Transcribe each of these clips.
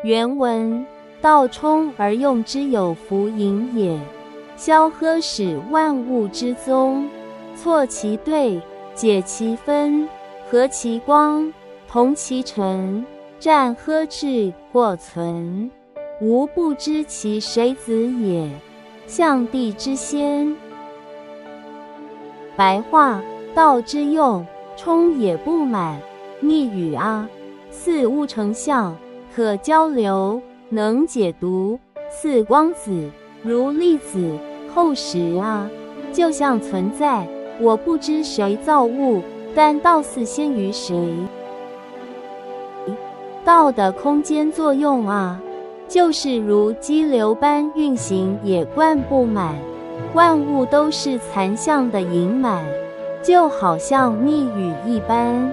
原文：道冲而用之，有弗盈也。萧何使万物之宗，错其对，解其分，和其光，同其尘，战呵至或存，吾不知其谁子也。象帝之先。白话：道之用，冲也不满。密语啊，似物成象，可交流，能解读。似光子，如粒子，厚实啊，就像存在。我不知谁造物，但道似先于谁。道的空间作用啊，就是如激流般运行，也灌不满。万物都是残像的盈满，就好像密语一般，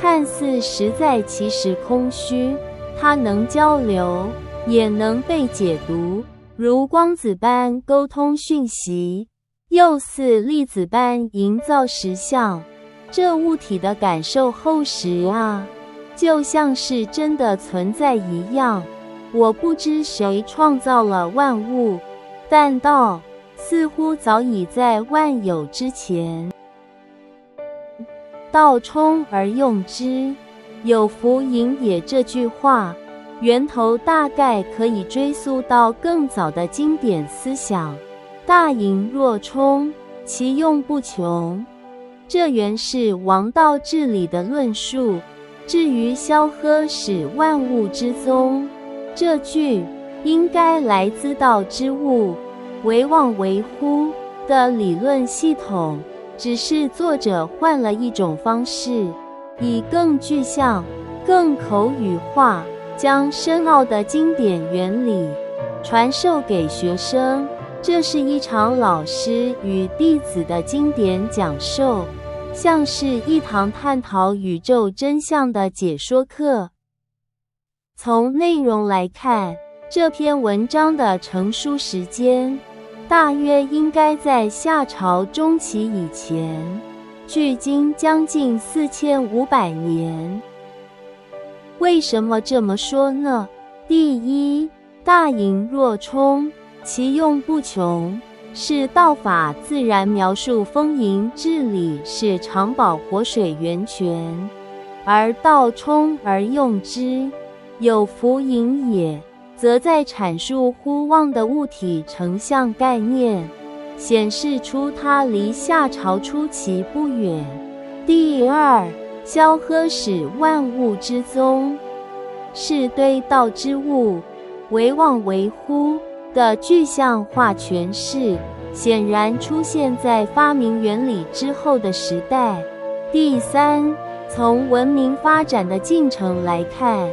看似实在，其实空虚。它能交流，也能被解读，如光子般沟通讯息，又似粒子般营造实相。这物体的感受厚实啊，就像是真的存在一样。我不知谁创造了万物，但道似乎早已在万有之前。道冲而用之，有弗盈也。这句话源头大概可以追溯到更早的经典思想。大盈若冲，其用不穷。这原是王道治理的论述。至于萧何使万物之宗，这句应该来自道之物，为望为乎的理论系统，只是作者换了一种方式，以更具象、更口语化，将深奥的经典原理传授给学生。这是一场老师与弟子的经典讲授，像是一堂探讨宇宙真相的解说课。从内容来看，这篇文章的成书时间大约应该在夏朝中期以前，距今将近4500年。为什么这么说呢？第一，大盈若冲，其用不穷，是道法自然描述丰盈治理是常保活水源泉，而道冲而用之，有弗盈也，则在阐述忽望的物体成像概念，显示出它离夏朝初期不远。第二，萧何使万物之宗，是对道之物为望为乎的具象化诠释，显然出现在发明原理之后的时代。第三，从文明发展的进程来看，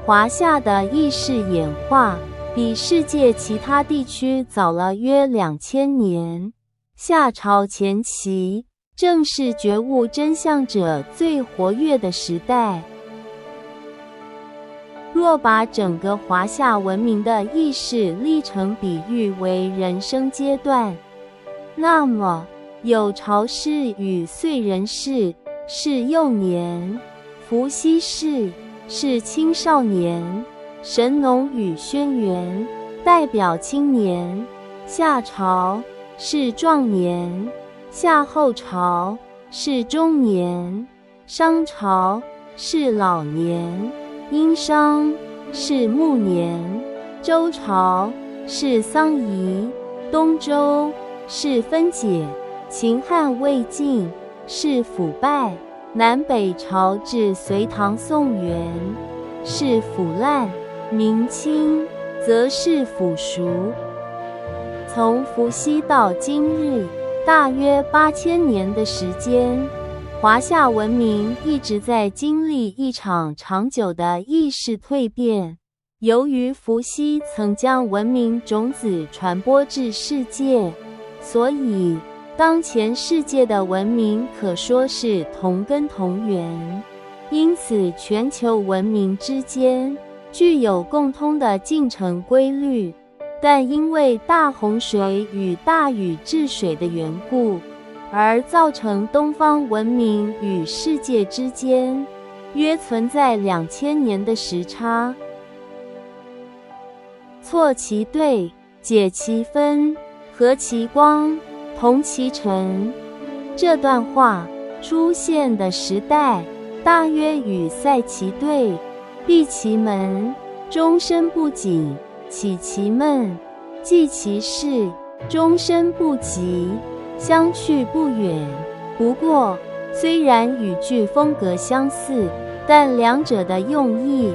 华夏的意识演化比世界其他地区早了约2000年。夏朝前期正是觉悟真相者最活跃的时代。若把整个华夏文明的意识历程比喻为人生阶段，那么有朝氏与燧人氏是幼年，伏羲氏是青少年，神农与轩辕代表青年，夏朝是壮年，夏后朝是中年，商朝是老年，殷商是暮年，周朝是丧仪，东周是分解，秦汉魏晋是腐败，南北朝至隋唐宋元是腐烂，明清则是腐熟。从伏羲到今日，大约8000年的时间，华夏文明一直在经历一场长久的意识蜕变。由于伏羲曾将文明种子传播至世界，所以当前世界的文明可说是同根同源。因此，全球文明之间具有共通的进程规律，但因为大洪水与大禹治水的缘故，而造成东方文明与世界之间约存在2000年的时差。错其对，解其分，和其光，同其尘。这段话出现的时代，大约与塞其兑，闭其门，终身不警，起其闷，继其事，终身不及，相去不远。不过，虽然语句风格相似，但两者的用意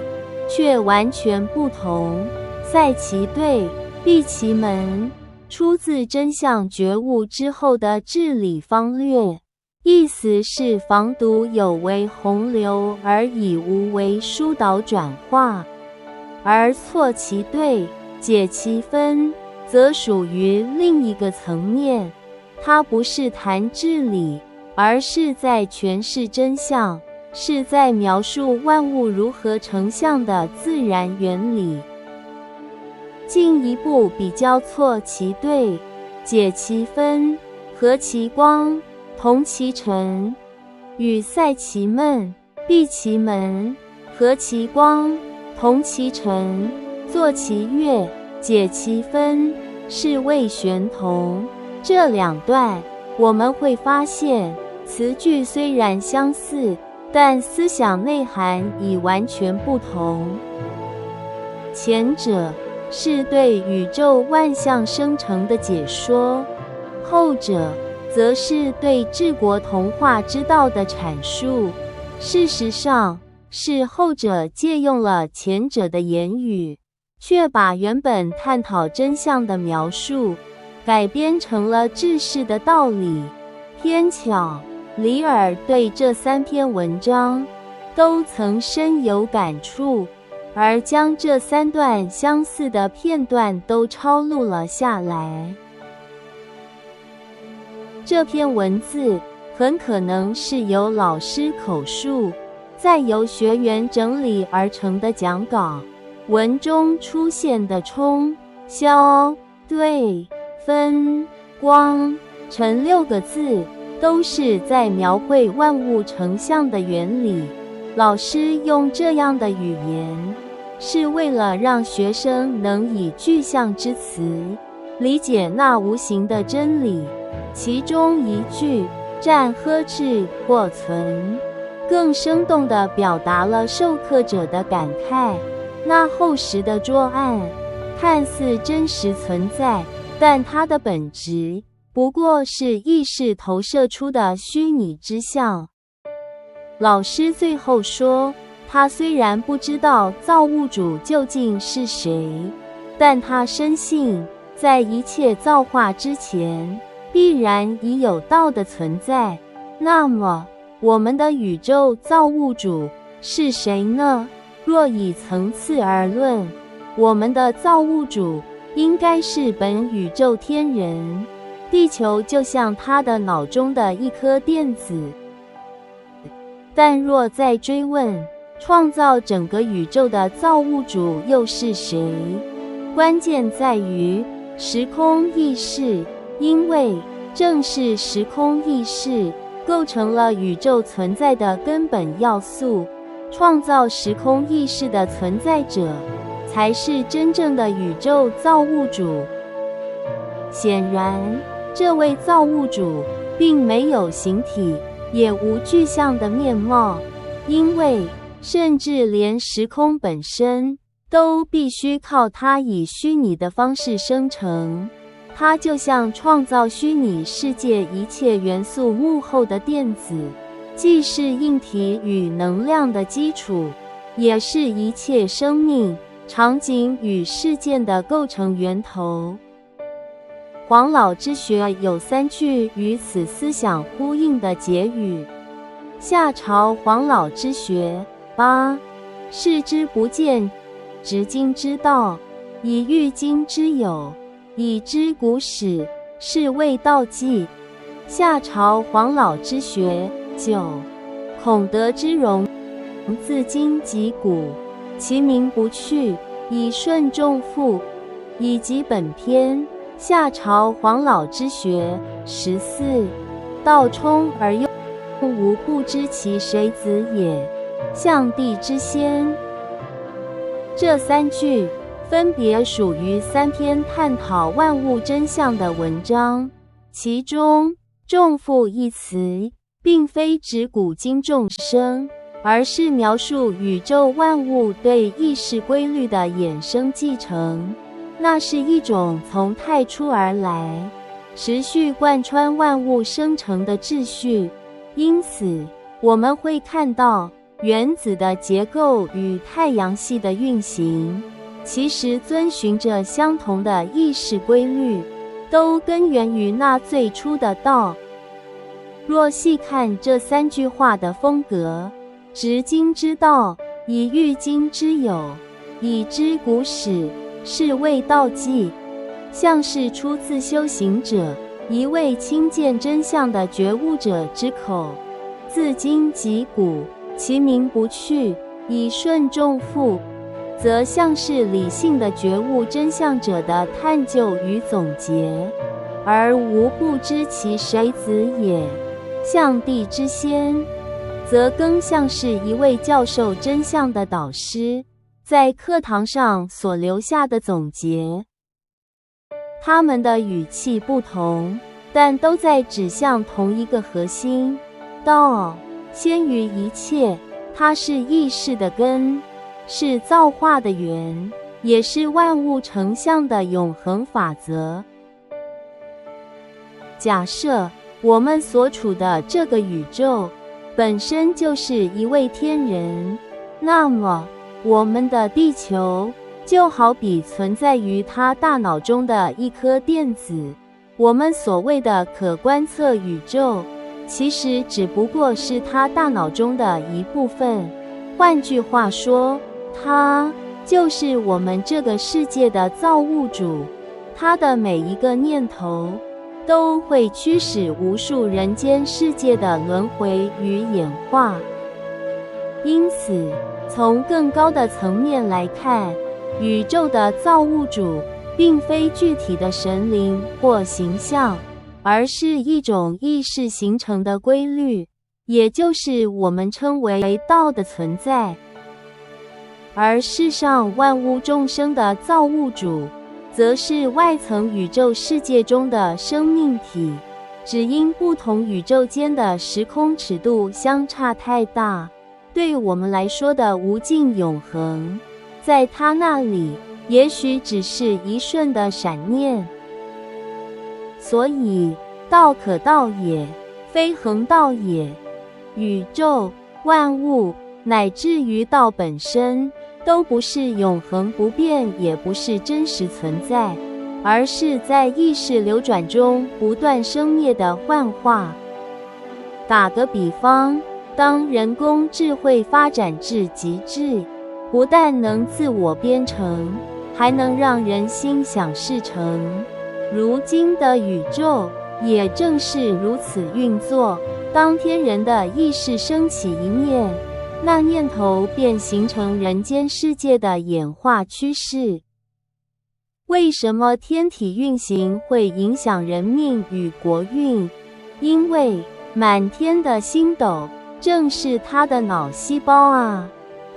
却完全不同。塞其兑，闭其门，出自真相觉悟之后的治理方略，意思是防堵有为洪流而以无为疏导转化；而错其对，解其分，则属于另一个层面，它不是谈治理，而是在诠释真相，是在描述万物如何成像的自然原理。进一步比较错其对，解其分，和其光，同其尘，与塞其闷，闭其门，和其光，同其尘，作其乐，解其分，是谓玄同。这两段我们会发现，词句虽然相似，但思想内涵已完全不同。前者是对宇宙万象生成的解说，后者则是对治国同化之道的阐述。事实上，是后者借用了前者的言语，却把原本探讨真相的描述改编成了治世的道理。偏巧，李耳对这3篇文章都曾深有感触，而将这3段相似的片段都抄录了下来。这篇文字很可能是由老师口述，再由学员整理而成的讲稿。文中出现的冲、消、兑、分、光、尘6个字，都是在描绘万物成像的原理。老师用这样的语言，是为了让学生能以具象之词理解那无形的真理。其中一句暂呵至或存，更生动地表达了授课者的感慨。那厚实的桌案看似真实存在，但它的本质不过是意识投射出的虚拟之象。老师最后说，他虽然不知道造物主究竟是谁，但他深信，在一切造化之前，必然已有道的存在。那么，我们的宇宙造物主是谁呢？若以层次而论，我们的造物主应该是本宇宙天人，地球就像他的脑中的一颗电子。但若再追问，创造整个宇宙的造物主又是谁？关键在于时空意识，因为正是时空意识构成了宇宙存在的根本要素。创造时空意识的存在者，才是真正的宇宙造物主。显然，这位造物主并没有形体，也无具象的面貌，因为甚至连时空本身都必须靠它以虚拟的方式生成。它就像创造虚拟世界一切元素幕后的电子，既是硬体与能量的基础，也是一切生命、场景与事件的构成源头。黄老之学有3句与此思想呼应的结语。夏朝黄老之学8，视之不见，执今之道，以喻今之有，以知古始，是谓道纪。夏朝黄老之学9，孔德之容，自今及古，其名不去，以顺众父。以及本篇夏朝黄老之学14，道冲而又无不知其谁子也，象帝之先。这3句分别属于3篇探讨万物真相的文章。其中众父一词并非指古今众生，而是描述宇宙万物对意识规律的衍生继承，那是一种从太初而来，持续贯穿万物生成的秩序。因此我们会看到原子的结构与太阳系的运行其实遵循着相同的意识规律，都根源于那最初的道。若细看这3句话的风格，执今之道，以喻今之有，以知古始，是谓道纪，像是出自修行者，一位亲见真相的觉悟者之口。自今及古，其名不去，以顺众父，则像是理性的觉悟真相者的探究与总结，而无不知其谁子也。象帝之先，则更像是一位教授真相的导师在课堂上所留下的总结。他们的语气不同，但都在指向同一个核心：道先于一切，它是意识的根，是造化的源，也是万物成像的永恒法则。假设我们所处的这个宇宙本身就是一位天人，那么我们的地球就好比存在于他大脑中的一颗电子。我们所谓的可观测宇宙，其实只不过是他大脑中的一部分。换句话说，他就是我们这个世界的造物主，他的每一个念头都会驱使无数人间世界的轮回与演化。因此，从更高的层面来看，宇宙的造物主并非具体的神灵或形象，而是一种意识形成的规律，也就是我们称为道的存在。而世上万物众生的造物主，则是外层宇宙世界中的生命体，只因不同宇宙间的时空尺度相差太大，对我们来说的无尽永恒，在他那里也许只是一瞬的闪念。所以道可道也，非恒道也。宇宙万物乃至于道本身，都不是永恒不变，也不是真实存在，而是在意识流转中不断生灭的幻化。打个比方，当人工智慧发展至极致，不但能自我编程，还能让人心想事成。如今的宇宙也正是如此运作。当天人的意识升起一念，那念头便形成人间世界的演化趋势。为什么天体运行会影响人命与国运？因为满天的星斗正是他的脑细胞啊！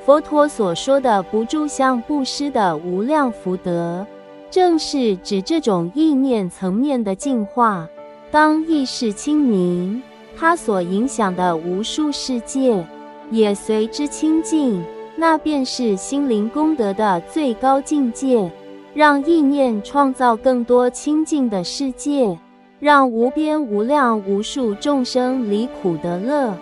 佛陀所说的不住相布施的无量福德，正是指这种意念层面的进化。当意识清明，它所影响的无数世界也随之清净，那便是心灵功德的最高境界，让意念创造更多清净的世界，让无边无量无数众生离苦得乐。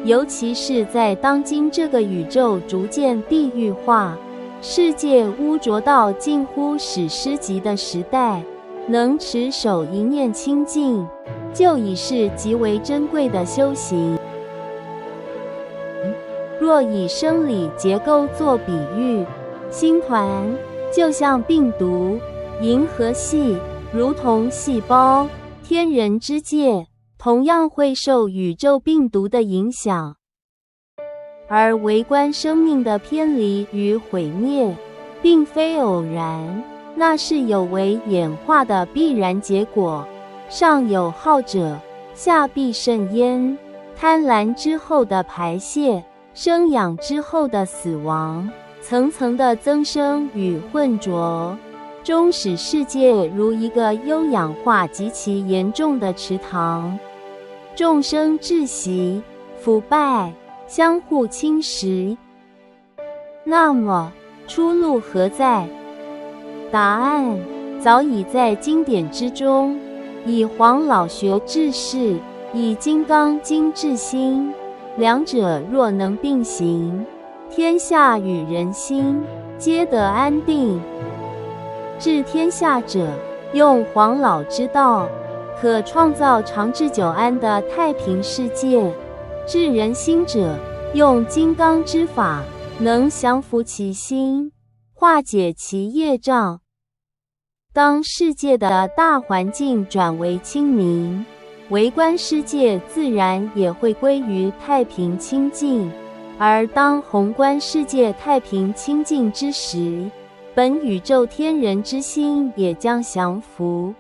尤其是在当今这个宇宙逐渐地域化，世界污浊到近乎史诗级的时代，能持守一念清净，就已是极为珍贵的修行。若以生理结构做比喻，星团就像病毒，银河系如同细胞，天人之界同样会受宇宙病毒的影响。而微观生命的偏离与毁灭，并非偶然，那是有违演化的必然结果。上有好者，下必甚焉。贪婪之后的排泄，生养之后的死亡，层层的增生与混浊，终使世界如一个优氧化极其严重的池塘，众生窒息、腐败，相互侵蚀。那么，出路何在？答案早已在经典之中。以黄老学治世，以金刚经治心，两者若能并行，天下与人心皆得安定。治天下者，用黄老之道，可创造长治久安的太平世界；治人心者，用金刚之法，能降服其心，化解其业障。当世界的大环境转为清明，微观世界自然也会归于太平清净。而当宏观世界太平清净之时，本宇宙天人之心也将降服。